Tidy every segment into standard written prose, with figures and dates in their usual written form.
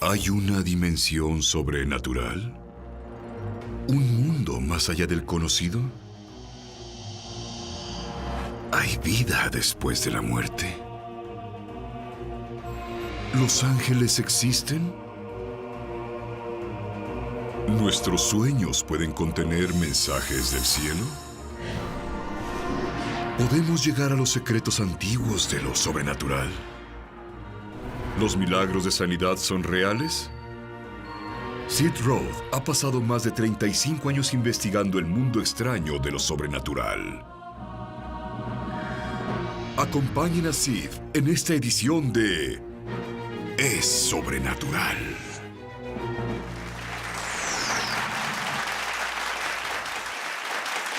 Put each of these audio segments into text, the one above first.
¿Hay una dimensión sobrenatural? ¿Un mundo más allá del conocido? ¿Hay vida después de la muerte? ¿Los ángeles existen? ¿Nuestros sueños pueden contener mensajes del cielo? ¿Podemos llegar a los secretos antiguos de lo sobrenatural? ¿Los milagros de sanidad son reales? Sid Roth ha pasado más de 35 años investigando el mundo extraño de lo sobrenatural. Acompañen a Sid en esta edición de Es Sobrenatural.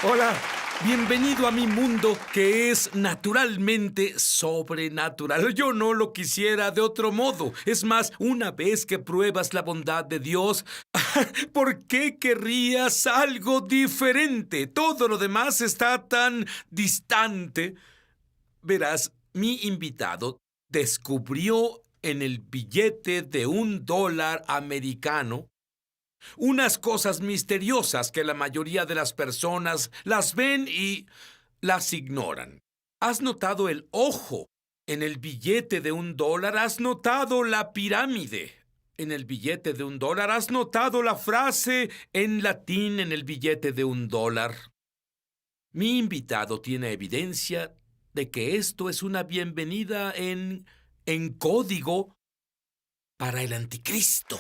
Hola, bienvenido a mi mundo que es naturalmente sobrenatural. Yo no lo quisiera de otro modo. Es más, una vez que pruebas la bondad de Dios, ¿por qué querrías algo diferente? Todo lo demás está tan distante. Verás, mi invitado descubrió en el billete de $1 americano unas cosas misteriosas que la mayoría de las personas las ven y las ignoran. ¿Has notado el ojo en el billete de $1? ¿Has notado la pirámide en el billete de $1? ¿Has notado la frase en latín en el billete de $1? Mi invitado tiene evidencia de que esto es una bienvenida en código para el anticristo.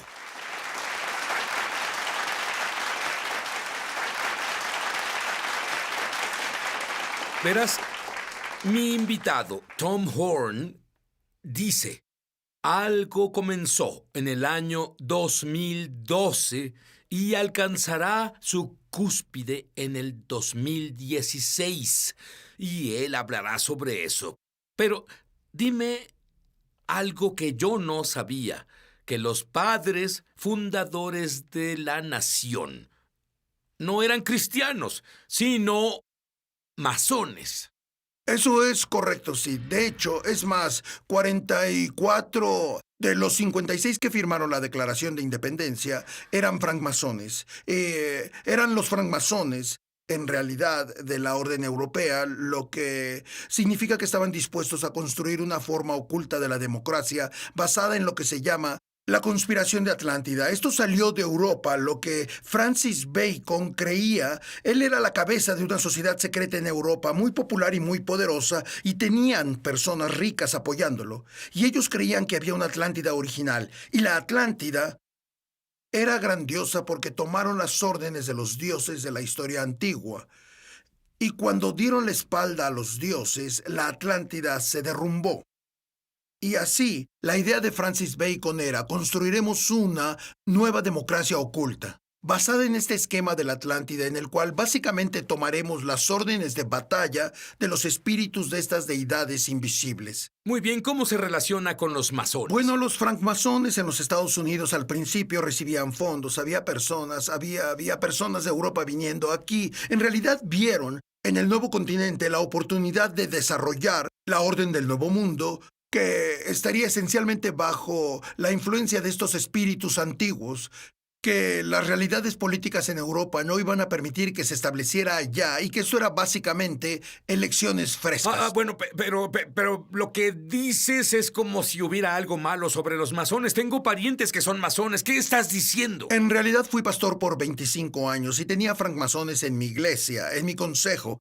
Verás, mi invitado, Tom Horn, dice, algo comenzó en el año 2012 y alcanzará su cúspide en el 2016. Y él hablará sobre eso. Pero dime algo que yo no sabía, que los padres fundadores de la nación no eran cristianos, sino masones. Eso es correcto, sí. De hecho, es más, 44 de los 56 que firmaron la Declaración de Independencia eran francmasones. Eran los francmasones, en realidad, de la Orden Europea, lo que significa que estaban dispuestos a construir una forma oculta de la democracia basada en lo que se llama la conspiración de Atlántida. Esto salió de Europa, lo que Francis Bacon creía. Él era la cabeza de una sociedad secreta en Europa, muy popular y muy poderosa, y tenían personas ricas apoyándolo. Y ellos creían que había una Atlántida original. Y la Atlántida era grandiosa porque tomaron las órdenes de los dioses de la historia antigua. Y cuando dieron la espalda a los dioses, la Atlántida se derrumbó. Y así, la idea de Francis Bacon era: construiremos una nueva democracia oculta, basada en este esquema de la Atlántida, en el cual básicamente tomaremos las órdenes de batalla de los espíritus de estas deidades invisibles. Muy bien, ¿cómo se relaciona con los masones? Bueno, los francmasones en los Estados Unidos al principio recibían fondos, había personas de Europa viniendo aquí. En realidad vieron en el nuevo continente la oportunidad de desarrollar la orden del nuevo mundo, que estaría esencialmente bajo la influencia de estos espíritus antiguos, que las realidades políticas en Europa no iban a permitir que se estableciera allá, y que eso era básicamente elecciones frescas. Bueno, pero lo que dices es como si hubiera algo malo sobre los masones. Tengo parientes que son masones. ¿Qué estás diciendo? En realidad fui pastor por 25 años y tenía francmasones en mi iglesia, en mi consejo.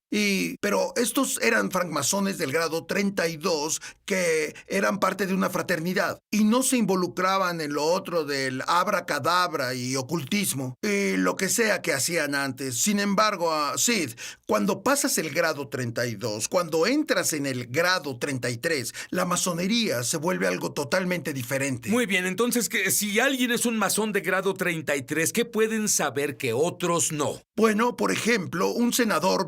Pero estos eran francmasones del grado 32 que eran parte de una fraternidad y no se involucraban en lo otro del abracadabra y ocultismo y lo que sea que hacían antes. Sin embargo, Sid, cuando pasas el grado 32, cuando entras en el grado 33, la masonería se vuelve algo totalmente diferente. Muy bien, entonces, que si alguien es un masón de grado 33, ¿qué pueden saber que otros no? Bueno, por ejemplo, un senador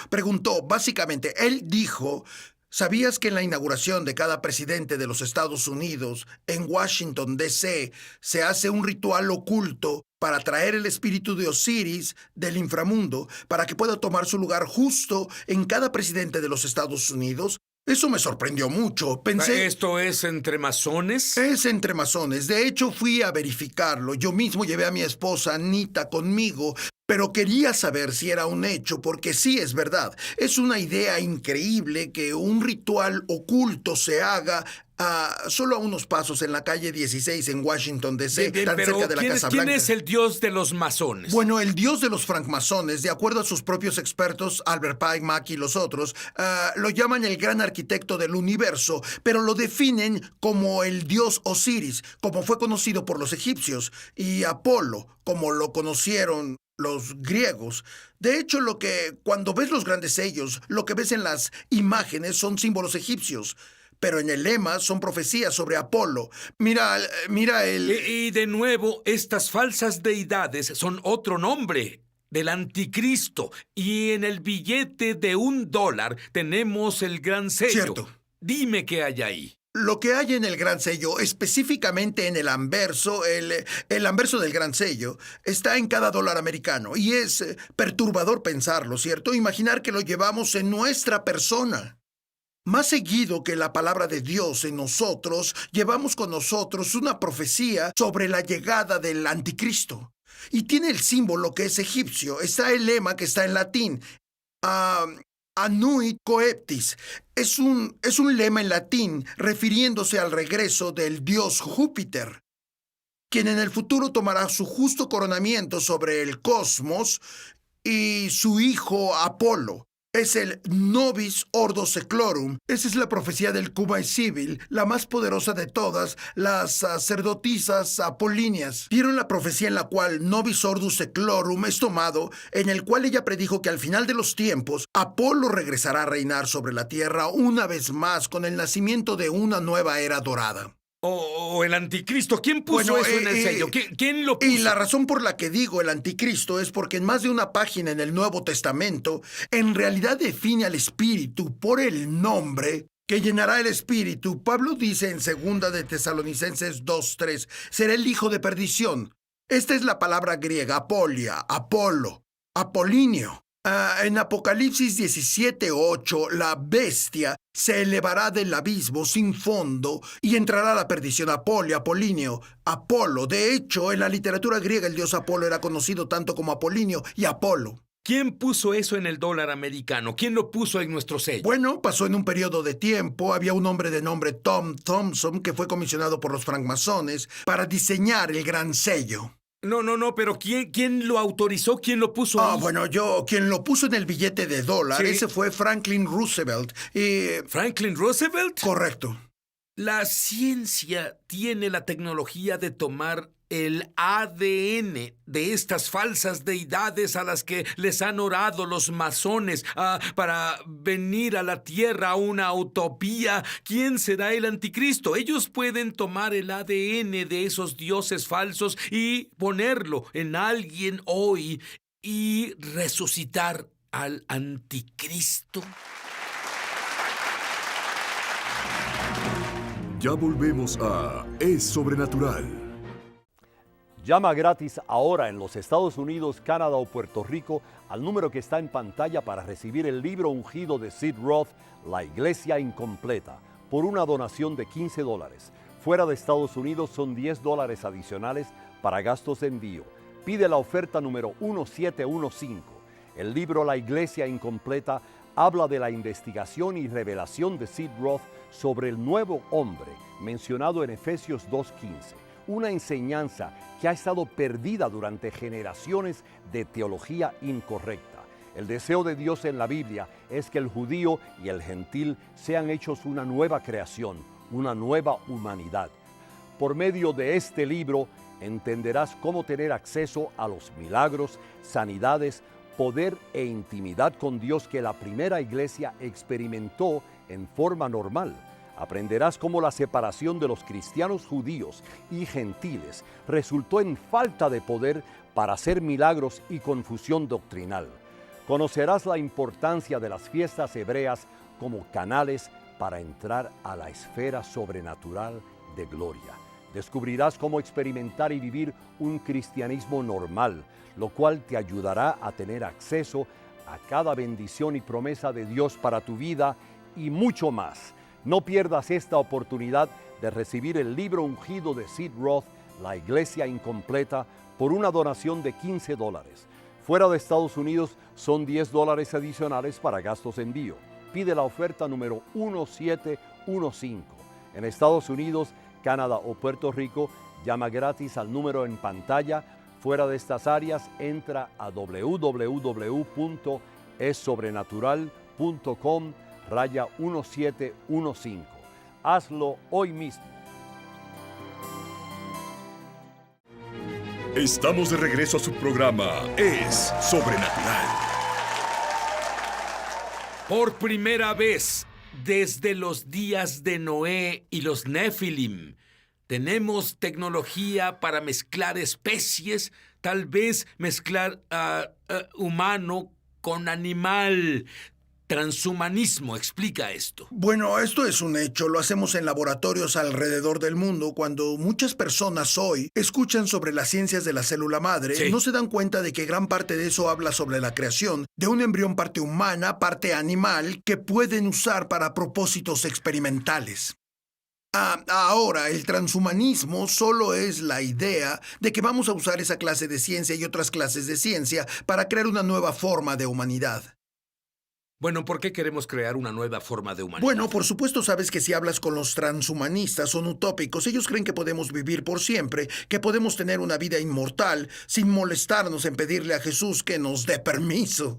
preguntó, básicamente, él dijo: ¿sabías que en la inauguración de cada presidente de los Estados Unidos, en Washington, D.C., se hace un ritual oculto para traer el espíritu de Osiris del inframundo para que pueda tomar su lugar justo en cada presidente de los Estados Unidos? Eso me sorprendió mucho. Pensé... ¿Esto es entre masones? Es entre masones. De hecho, fui a verificarlo. Yo mismo llevé a mi esposa Anita conmigo, pero quería saber si era un hecho, porque sí es verdad. Es una idea increíble que un ritual oculto se haga solo a unos pasos en la calle 16 en Washington, D.C., tan cerca de la Casa Blanca. ¿Quién es el dios de los masones? Bueno, el dios de los francmasones, de acuerdo a sus propios expertos, Albert Pike, Mack y los otros, lo llaman el gran arquitecto del universo, pero lo definen como el dios Osiris, como fue conocido por los egipcios, y Apolo, como lo conocieron los griegos. De hecho, cuando ves los grandes sellos, lo que ves en las imágenes son símbolos egipcios. Pero en el lema son profecías sobre Apolo. Mira el... Y de nuevo, estas falsas deidades son otro nombre del anticristo. Y en el billete de $1 tenemos el gran sello. Cierto. Dime qué hay ahí. Lo que hay en el gran sello, específicamente en el anverso, el anverso del gran sello, está en cada dólar americano. Y es perturbador pensarlo, ¿cierto? Imaginar que lo llevamos en nuestra persona. Más seguido que la palabra de Dios en nosotros, llevamos con nosotros una profecía sobre la llegada del anticristo. Y tiene el símbolo que es egipcio. Está el lema que está en latín. Anuit coeptis. Es un lema en latín refiriéndose al regreso del dios Júpiter, quien en el futuro tomará su justo coronamiento sobre el cosmos, y su hijo Apolo. Es el Nobis Ordo Seclorum. Esa es la profecía del Cumae Civil, la más poderosa de todas, las sacerdotisas apolíneas. Dieron la profecía en la cual Nobis Ordo Seclorum es tomado, en el cual ella predijo que al final de los tiempos, Apolo regresará a reinar sobre la tierra una vez más con el nacimiento de una nueva era dorada. O el anticristo. ¿Quién puso eso en el sello? ¿Quién lo puso? Y la razón por la que digo el anticristo es porque en más de una página en el Nuevo Testamento, en realidad define al espíritu por el nombre que llenará el espíritu. Pablo dice en 2 de Tesalonicenses 2:3, será el hijo de perdición. Esta es la palabra griega, apolia, Apolo, apolíneo. En Apocalipsis 17:8, la bestia se elevará del abismo sin fondo y entrará a la perdición. Apolia, apolíneo, Apolo. De hecho, en la literatura griega el dios Apolo era conocido tanto como Apolíneo y Apolo. ¿Quién puso eso en el dólar americano? ¿Quién lo puso en nuestro sello? Bueno, pasó en un periodo de tiempo. Había un hombre de nombre Tom Thomson que fue comisionado por los francmasones para diseñar el gran sello. No, pero ¿quién lo autorizó? ¿Quién lo puso ahí? Bueno, quien lo puso en el billete de dólar, ¿Sí? Ese fue Franklin Roosevelt. ¿Franklin Roosevelt? Correcto. La ciencia tiene la tecnología de tomar el ADN de estas falsas deidades a las que les han orado los masones para venir a la tierra a una utopía. ¿Quién será el anticristo? Ellos pueden tomar el ADN de esos dioses falsos y ponerlo en alguien hoy y resucitar al anticristo. Ya volvemos a Es Sobrenatural. Llama gratis ahora en los Estados Unidos, Canadá o Puerto Rico al número que está en pantalla para recibir el libro ungido de Sid Roth, La Iglesia Incompleta, por una donación de $15. Fuera de Estados Unidos son $10 adicionales para gastos de envío. Pide la oferta número 1715. El libro La Iglesia Incompleta habla de la investigación y revelación de Sid Roth sobre el nuevo hombre mencionado en Efesios 2:15. Una enseñanza que ha estado perdida durante generaciones de teología incorrecta. El deseo de Dios en la Biblia es que el judío y el gentil sean hechos una nueva creación, una nueva humanidad. Por medio de este libro entenderás cómo tener acceso a los milagros, sanidades, poder e intimidad con Dios que la primera iglesia experimentó en forma normal. Aprenderás cómo la separación de los cristianos judíos y gentiles resultó en falta de poder para hacer milagros y confusión doctrinal. Conocerás la importancia de las fiestas hebreas como canales para entrar a la esfera sobrenatural de gloria. Descubrirás cómo experimentar y vivir un cristianismo normal, lo cual te ayudará a tener acceso a cada bendición y promesa de Dios para tu vida y mucho más. No pierdas esta oportunidad de recibir el libro ungido de Sid Roth, La Iglesia Incompleta, por una donación de $15. Fuera de Estados Unidos son $10 adicionales para gastos de envío. Pide la oferta número 1715. En Estados Unidos, Canadá o Puerto Rico, llama gratis al número en pantalla. Fuera de estas áreas, entra a www.essobrenatural.com/1715. Hazlo hoy mismo. Estamos de regreso a su programa Es Sobrenatural. Por primera vez desde los días de Noé y los Nefilim, tenemos tecnología para mezclar especies, tal vez mezclar humano con animal. Transhumanismo explica esto. Bueno, esto es un hecho. Lo hacemos en laboratorios alrededor del mundo. Cuando muchas personas hoy escuchan sobre las ciencias de la célula madre, Sí. no se dan cuenta de que gran parte de eso habla sobre la creación de un embrión parte humana, parte animal, que pueden usar para propósitos experimentales. Ahora, el transhumanismo solo es la idea de que vamos a usar esa clase de ciencia y otras clases de ciencia para crear una nueva forma de humanidad. Bueno, ¿por qué queremos crear una nueva forma de humanidad? Bueno, por supuesto sabes que si hablas con los transhumanistas son utópicos. Ellos creen que podemos vivir por siempre, que podemos tener una vida inmortal sin molestarnos en pedirle a Jesús que nos dé permiso.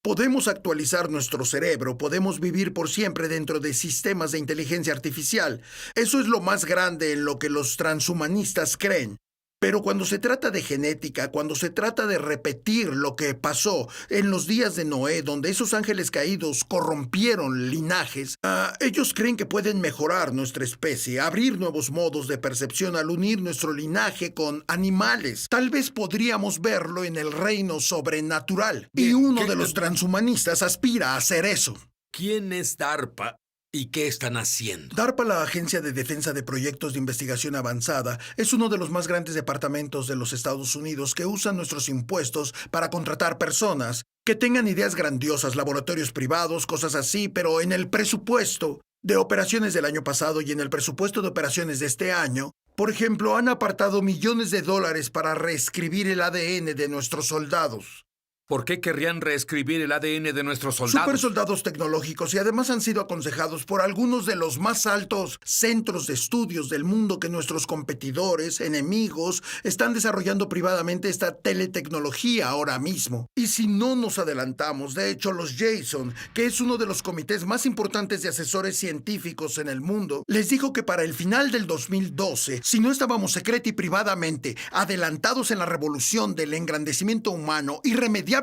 Podemos actualizar nuestro cerebro, podemos vivir por siempre dentro de sistemas de inteligencia artificial. Eso es lo más grande en lo que los transhumanistas creen. Pero cuando se trata de genética, cuando se trata de repetir lo que pasó en los días de Noé, donde esos ángeles caídos corrompieron linajes, ellos creen que pueden mejorar nuestra especie, abrir nuevos modos de percepción al unir nuestro linaje con animales. Tal vez podríamos verlo en el reino sobrenatural. Y uno de los transhumanistas aspira a hacer eso. ¿Quién es DARPA y qué están haciendo? DARPA, la Agencia de Defensa de Proyectos de Investigación Avanzada, es uno de los más grandes departamentos de los Estados Unidos que usan nuestros impuestos para contratar personas que tengan ideas grandiosas, laboratorios privados, cosas así, pero en el presupuesto de operaciones del año pasado y en el presupuesto de operaciones de este año, por ejemplo, han apartado millones de dólares para reescribir el ADN de nuestros soldados. ¿Por qué querrían reescribir el ADN de nuestros soldados? Supersoldados tecnológicos, y además han sido aconsejados por algunos de los más altos centros de estudios del mundo que nuestros competidores, enemigos, están desarrollando privadamente esta teletecnología ahora mismo. Y si no nos adelantamos, de hecho, los Jason, que es uno de los comités más importantes de asesores científicos en el mundo, les dijo que para el final del 2012, si no estábamos secreta y privadamente adelantados en la revolución del engrandecimiento humano, irremediablemente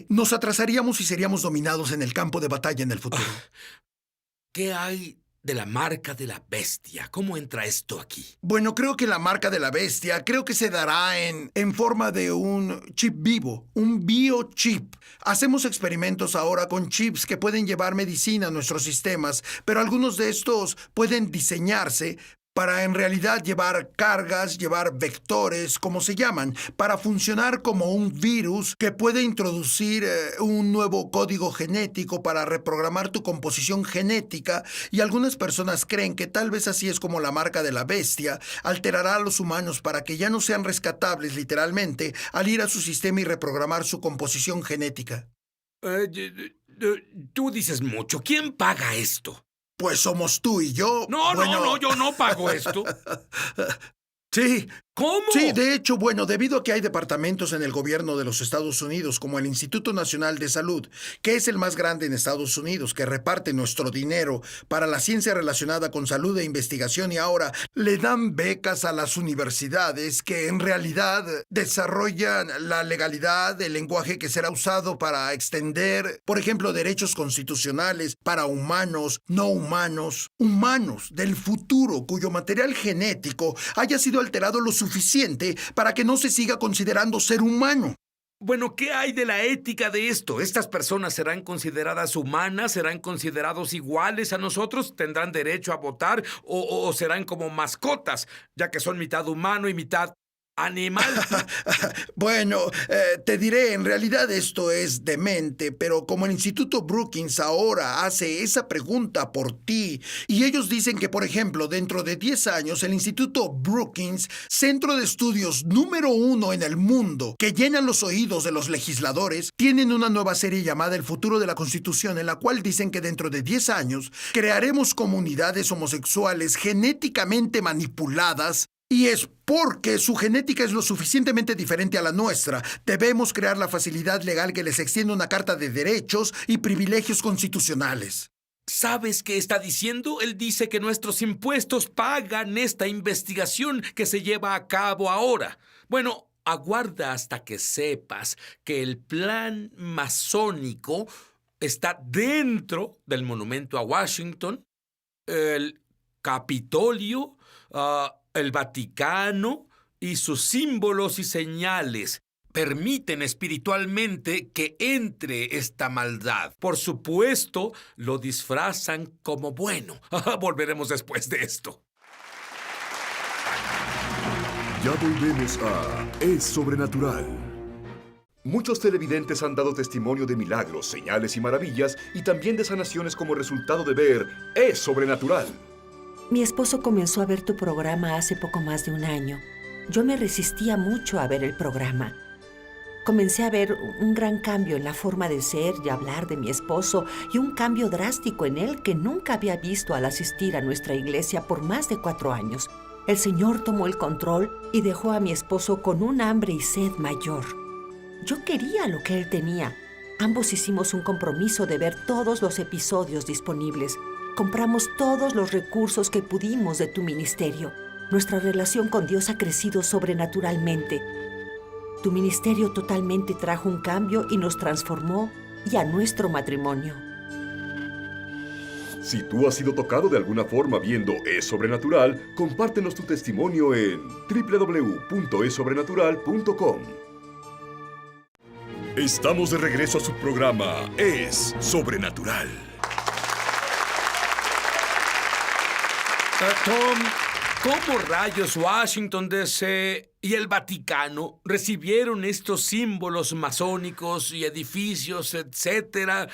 nos atrasaríamos y seríamos dominados en el campo de batalla en el futuro. ¿Qué hay de la marca de la bestia? ¿Cómo entra esto aquí? Bueno, creo que la marca de la bestia, creo que se dará en forma de un chip vivo, un biochip. Hacemos experimentos ahora con chips que pueden llevar medicina a nuestros sistemas, pero algunos de estos pueden diseñarse para en realidad llevar cargas, llevar vectores, como se llaman, para funcionar como un virus que puede introducir un nuevo código genético para reprogramar tu composición genética, y algunas personas creen que tal vez así es como la marca de la bestia alterará a los humanos para que ya no sean rescatables literalmente al ir a su sistema y reprogramar su composición genética. Tú dices mucho. ¿Quién paga esto? Pues somos tú y yo. No, yo no pago esto. Sí. ¿Cómo? Sí, de hecho, bueno, debido a que hay departamentos en el gobierno de los Estados Unidos, como el Instituto Nacional de Salud, que es el más grande en Estados Unidos, que reparte nuestro dinero para la ciencia relacionada con salud e investigación, y ahora le dan becas a las universidades que en realidad desarrollan la legalidad, el lenguaje que será usado para extender, por ejemplo, derechos constitucionales para humanos, no humanos, humanos del futuro cuyo material genético haya sido alterado lo suficiente para que no se siga considerando ser humano. Bueno, ¿qué hay de la ética de esto? ¿Estas personas serán consideradas humanas? ¿Serán considerados iguales a nosotros? ¿Tendrán derecho a votar? ¿O serán como mascotas, ya que son mitad humano y mitad animal. Bueno, te diré, en realidad esto es demente, pero como el Instituto Brookings ahora hace esa pregunta por ti, y ellos dicen que, por ejemplo, dentro de 10 años, el Instituto Brookings, centro de estudios número 1 en el mundo, que llenan los oídos de los legisladores, tienen una nueva serie llamada El futuro de la Constitución, en la cual dicen que dentro de 10 años crearemos comunidades homosexuales genéticamente manipuladas. Y es porque su genética es lo suficientemente diferente a la nuestra. Debemos crear la facilidad legal que les extienda una carta de derechos y privilegios constitucionales. ¿Sabes qué está diciendo? Él dice que nuestros impuestos pagan esta investigación que se lleva a cabo ahora. Bueno, aguarda hasta que sepas que el plan masónico está dentro del monumento a Washington, el Capitolio, el Vaticano y sus símbolos y señales permiten espiritualmente que entre esta maldad. Por supuesto, lo disfrazan como bueno. Volveremos después de esto. Ya volvemos a Es Sobrenatural. Muchos televidentes han dado testimonio de milagros, señales y maravillas, y también de sanaciones como resultado de ver Es Sobrenatural. Mi esposo comenzó a ver tu programa hace poco más de un año. Yo me resistía mucho a ver el programa. Comencé a ver un gran cambio en la forma de ser y hablar de mi esposo y un cambio drástico en él que nunca había visto al asistir a nuestra iglesia por más de 4 años. El Señor tomó el control y dejó a mi esposo con un hambre y sed mayor. Yo quería lo que él tenía. Ambos hicimos un compromiso de ver todos los episodios disponibles. Compramos todos los recursos que pudimos de tu ministerio. Nuestra relación con Dios ha crecido sobrenaturalmente. Tu ministerio totalmente trajo un cambio y nos transformó y a nuestro matrimonio. Si tú has sido tocado de alguna forma viendo Es Sobrenatural, compártenos tu testimonio en www.esobrenatural.com. Estamos de regreso a su programa Es Sobrenatural. Tom, ¿cómo rayos Washington D.C. y el Vaticano recibieron estos símbolos masónicos y edificios, etcétera?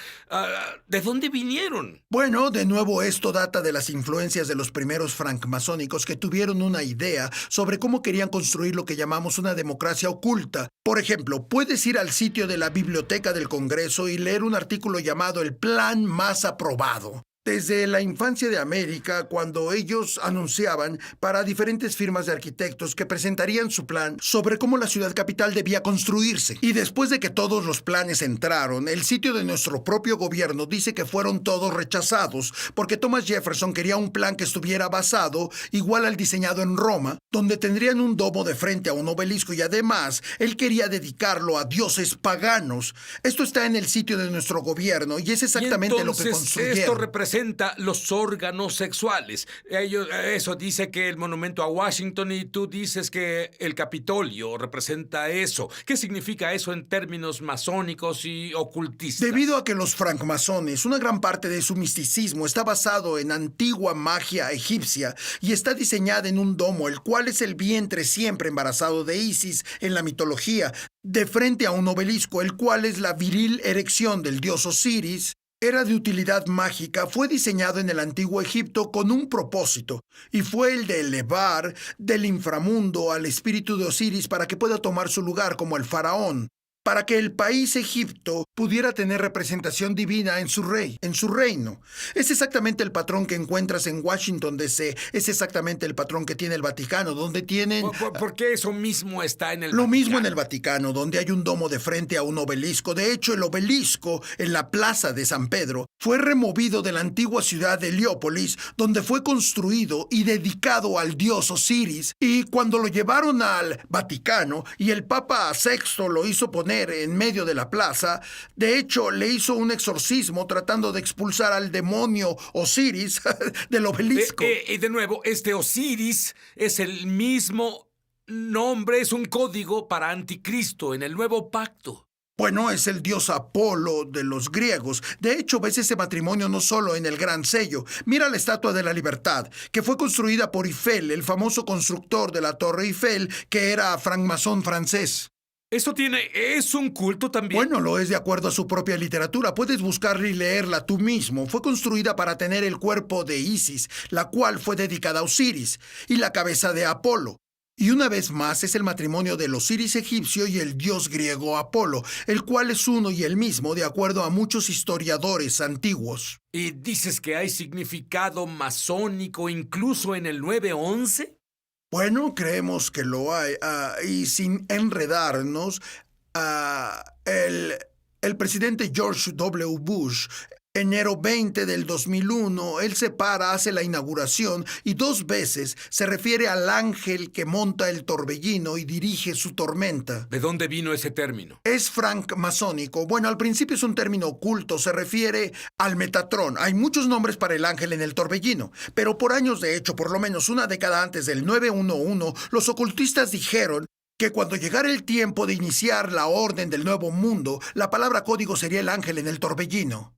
¿De dónde vinieron? Bueno, de nuevo esto data de las influencias de los primeros francmasónicos que tuvieron una idea sobre cómo querían construir lo que llamamos una democracia oculta. Por ejemplo, puedes ir al sitio de la Biblioteca del Congreso y leer un artículo llamado El Plan Más Aprobado. Desde la infancia de América, cuando ellos anunciaban para diferentes firmas de arquitectos que presentarían su plan sobre cómo la ciudad capital debía construirse. Y después de que todos los planes entraron, el sitio de nuestro propio gobierno dice que fueron todos rechazados, porque Thomas Jefferson quería un plan que estuviera basado igual al diseñado en Roma, donde tendrían un domo de frente a un obelisco y además él quería dedicarlo a dioses paganos. Esto está en el sitio de nuestro gobierno y es exactamente lo que construyeron. Esto representa los órganos sexuales. Eso dice que el monumento a Washington y tú dices que el Capitolio representa eso. ¿Qué significa eso en términos masónicos y ocultistas? Debido a que los francmasones, una gran parte de su misticismo está basado en antigua magia egipcia y está diseñada en un domo, el cual es el vientre siempre embarazado de Isis en la mitología, de frente a un obelisco, el cual es la viril erección del dios Osiris. Era de utilidad mágica, fue diseñado en el antiguo Egipto con un propósito, y fue el de elevar del inframundo al espíritu de Osiris para que pueda tomar su lugar como el faraón, para que el país Egipto pudiera tener representación divina en su rey, en su reino. Es exactamente el patrón que encuentras en Washington, D.C., es exactamente el patrón que tiene el Vaticano, donde tienen... ¿Por qué eso mismo está en el Lo Vaticano? mismo en el Vaticano, donde hay un domo de frente a un obelisco. De hecho, el obelisco en la plaza de San Pedro fue removido de la antigua ciudad de Heliópolis, donde fue construido y dedicado al dios Osiris. Y cuando lo llevaron al Vaticano y el Papa Sexto lo hizo poner en medio de la plaza, de hecho, le hizo un exorcismo tratando de expulsar al demonio Osiris del obelisco. Y de nuevo, este Osiris es el mismo nombre, es un código para Anticristo en el nuevo pacto. Bueno, es el dios Apolo de los griegos. De hecho, ves ese matrimonio no solo en el Gran Sello. Mira la Estatua de la Libertad, que fue construida por Eiffel, el famoso constructor de la Torre Eiffel, que era francmasón francés. ¿Es un culto también? Bueno, lo es de acuerdo a su propia literatura. Puedes buscarla y leerla tú mismo. Fue construida para tener el cuerpo de Isis, la cual fue dedicada a Osiris, y la cabeza de Apolo. Y una vez más es el matrimonio del Osiris egipcio y el dios griego Apolo, el cual es uno y el mismo de acuerdo a muchos historiadores antiguos. ¿Y dices que hay significado masónico incluso en el 911? Bueno, creemos que lo hay. Y sin enredarnos, el presidente George W. Bush, enero 20 del 2001, él se para, hace la inauguración y 2 veces se refiere al ángel que monta el torbellino y dirige su tormenta. ¿De dónde vino ese término? Es francmasónico. Bueno, al principio es un término oculto, se refiere al Metatrón. Hay muchos nombres para el ángel en el torbellino, pero por años, de hecho, por lo menos una década antes del 911, los ocultistas dijeron que cuando llegara el tiempo de iniciar la orden del nuevo mundo, la palabra código sería el ángel en el torbellino.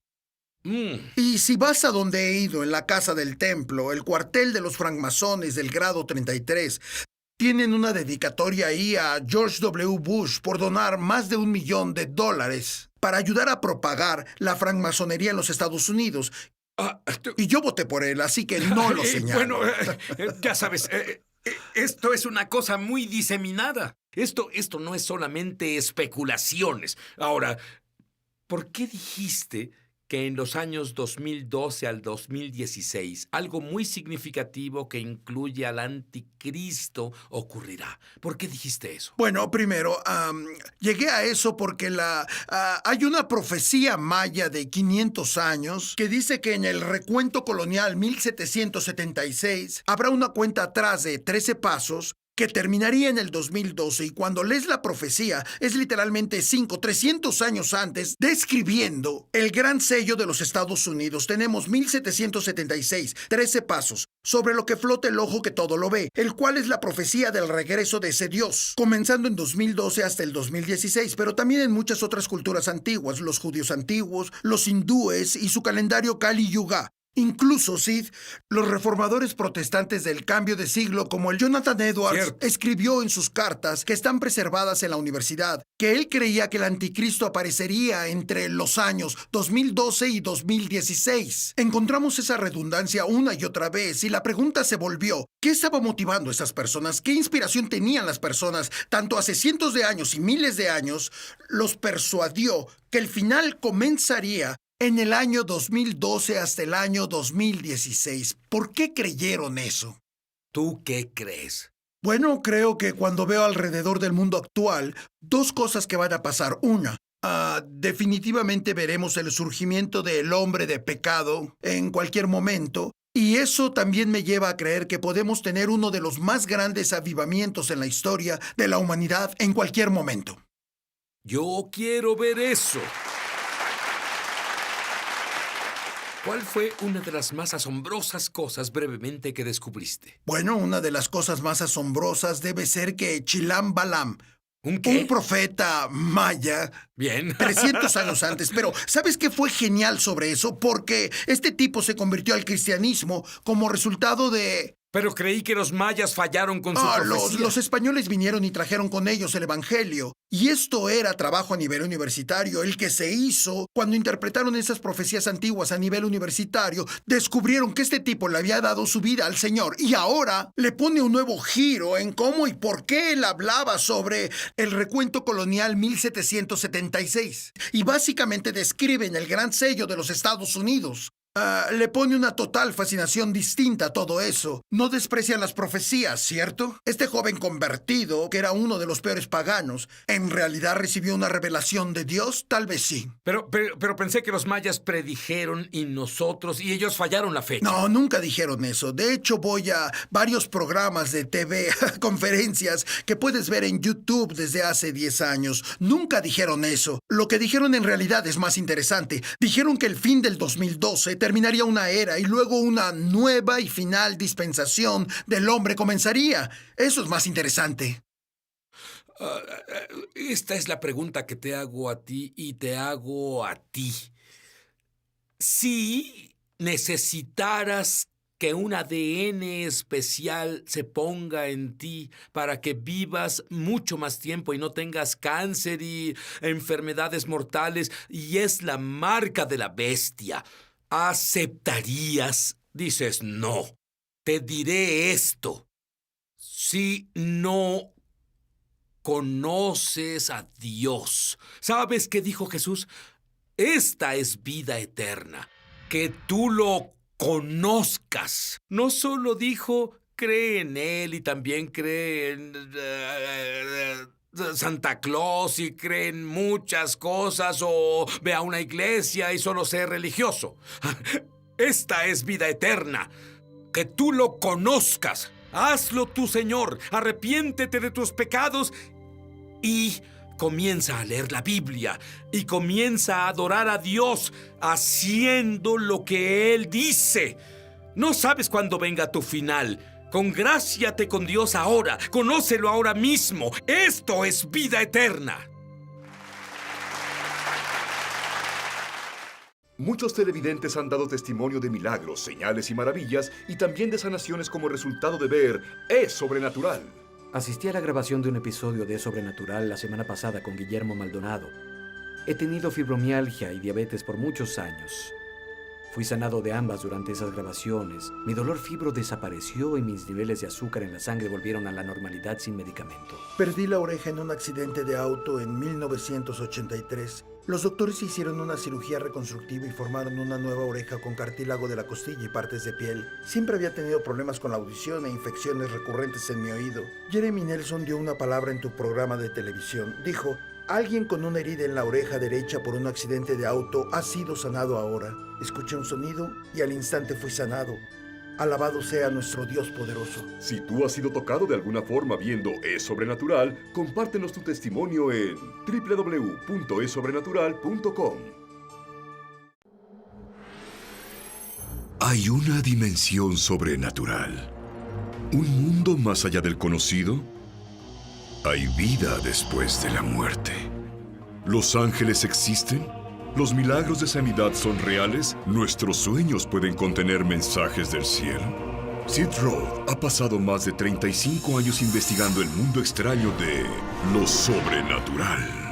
Y si vas a donde he ido, en la casa del templo, el cuartel de los francmasones del grado 33, tienen una dedicatoria ahí a George W. Bush por donar más de $1 millón para ayudar a propagar la francmasonería en los Estados Unidos. Y yo voté por él, así que no lo señalo. Bueno, ya sabes, esto es una cosa muy diseminada. Esto no es solamente especulaciones. Ahora, ¿por qué dijiste que en los años 2012 al 2016 algo muy significativo que incluye al anticristo ocurrirá? ¿Por qué dijiste eso? Bueno, primero, llegué a eso porque hay una profecía maya de 500 años que dice que en el recuento colonial 1776 habrá una cuenta atrás de 13 pasos que terminaría en el 2012, y cuando lees la profecía es literalmente 300 años antes, describiendo el gran sello de los Estados Unidos. Tenemos 1776, 13 pasos, sobre lo que flota el ojo que todo lo ve, el cual es la profecía del regreso de ese Dios, comenzando en 2012 hasta el 2016, pero también en muchas otras culturas antiguas, los judíos antiguos, los hindúes y su calendario Kali Yuga. Incluso, Sid, los reformadores protestantes del cambio de siglo, como el Jonathan Edwards, escribió en sus cartas, que están preservadas en la universidad, que él creía que el anticristo aparecería entre los años 2012 y 2016. Encontramos esa redundancia una y otra vez, y la pregunta se volvió: ¿qué estaba motivando a esas personas? ¿Qué inspiración tenían las personas? Tanto hace cientos de años y miles de años, los persuadió que el final comenzaría en el año 2012 hasta el año 2016. ¿Por qué creyeron eso? ¿Tú qué crees? Bueno, creo que cuando veo alrededor del mundo actual, 2 cosas que van a pasar. Una, definitivamente veremos el surgimiento del hombre de pecado en cualquier momento. Y eso también me lleva a creer que podemos tener uno de los más grandes avivamientos en la historia de la humanidad en cualquier momento. Yo quiero ver eso. ¿Cuál fue una de las más asombrosas cosas brevemente que descubriste? Bueno, una de las cosas más asombrosas debe ser que Chilam Balam, ¿Un qué? un profeta maya, Bien. 300 años antes, pero ¿sabes qué fue genial sobre eso? Porque este tipo se convirtió al cristianismo como resultado de... Pero creí que los mayas fallaron con su profecía. Los españoles vinieron y trajeron con ellos el evangelio. Y esto era trabajo a nivel universitario. El que se hizo cuando interpretaron esas profecías antiguas a nivel universitario, descubrieron que este tipo le había dado su vida al Señor. Y ahora le pone un nuevo giro en cómo y por qué él hablaba sobre el recuento colonial 1776. Y básicamente describen el gran sello de los Estados Unidos. Le pone una total fascinación distinta a todo eso. No desprecian las profecías, ¿cierto? Este joven convertido, que era uno de los peores paganos, ¿en realidad recibió una revelación de Dios? Tal vez sí. Pero pensé que los mayas predijeron y ellos fallaron la fecha. No, nunca dijeron eso. De hecho, voy a varios programas de TV, conferencias que puedes ver en YouTube desde hace 10 años. Nunca dijeron eso. Lo que dijeron en realidad es más interesante. Dijeron que el fin del 2012 terminaría una era y luego una nueva y final dispensación del hombre comenzaría. Eso es más interesante. Esta es la pregunta que te hago a ti y te hago a ti. Si necesitaras que un ADN especial se ponga en ti para que vivas mucho más tiempo y no tengas cáncer y enfermedades mortales, y es la marca de la bestia, ¿aceptarías? Dices, no. Te diré esto. Si no conoces a Dios, ¿sabes qué dijo Jesús? Esta es vida eterna, que tú lo conozcas. No solo dijo, cree en Él y también cree en Santa Claus y cree en muchas cosas, o ve a una iglesia y solo sé religioso. Esta es vida eterna, que tú lo conozcas. Hazlo tú, Señor. Arrepiéntete de tus pecados y comienza a leer la Biblia y comienza a adorar a Dios haciendo lo que Él dice. No sabes cuándo venga tu final. Congráciate con Dios ahora. Conócelo ahora mismo. Esto es vida eterna. Muchos televidentes han dado testimonio de milagros, señales y maravillas, y también de sanaciones como resultado de ver Es Sobrenatural. Asistí a la grabación de un episodio de Sobrenatural la semana pasada con Guillermo Maldonado. He tenido fibromialgia y diabetes por muchos años. Fui sanado de ambas durante esas grabaciones. Mi dolor fibro desapareció y mis niveles de azúcar en la sangre volvieron a la normalidad sin medicamento. Perdí la oreja en un accidente de auto en 1983. Los doctores hicieron una cirugía reconstructiva y formaron una nueva oreja con cartílago de la costilla y partes de piel. Siempre había tenido problemas con la audición e infecciones recurrentes en mi oído. Jeremy Nelson dio una palabra en tu programa de televisión. Dijo, alguien con una herida en la oreja derecha por un accidente de auto ha sido sanado ahora. Escuché un sonido y al instante fui sanado. Alabado sea nuestro Dios poderoso. Si tú has sido tocado de alguna forma viendo Es Sobrenatural, compártenos tu testimonio en www.esobrenatural.com. Hay una dimensión sobrenatural. ¿Un mundo más allá del conocido? Hay vida después de la muerte. ¿Los ángeles existen? ¿Los milagros de sanidad son reales? ¿Nuestros sueños pueden contener mensajes del cielo? Sid Roth ha pasado más de 35 años investigando el mundo extraño de lo sobrenatural.